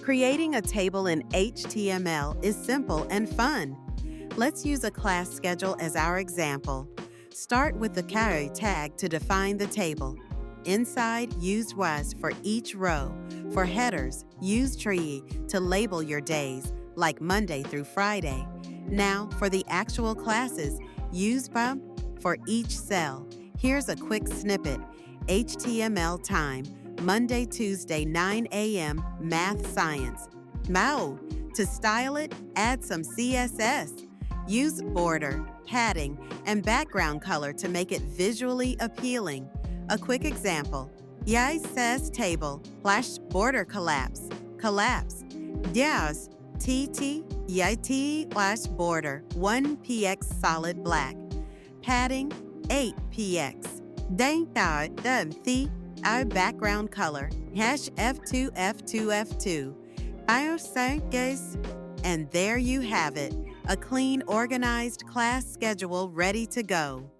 Creating a table in HTML is simple and fun. Let's use a class schedule as our example. Start with the carry tag to define the table. Inside, use was for each row. For headers, use tree to label your days, like Monday through Friday. Now, for the actual classes, use bump for each cell. Here's a quick snippet. HTML time, Monday, Tuesday, 9 a.m., Math Science. Mao, to style it, add some CSS. Use border, padding, and background color to make it visually appealing. A quick example. Yai says table, flash border collapse. Collapse. Diaz, TT, YT flash border, 1px solid black. Padding, 8px. Đánh tạo đậm thi, our background color, hash F2, F2, F2. Bioscience, and there you have it, a clean, organized class schedule ready to go.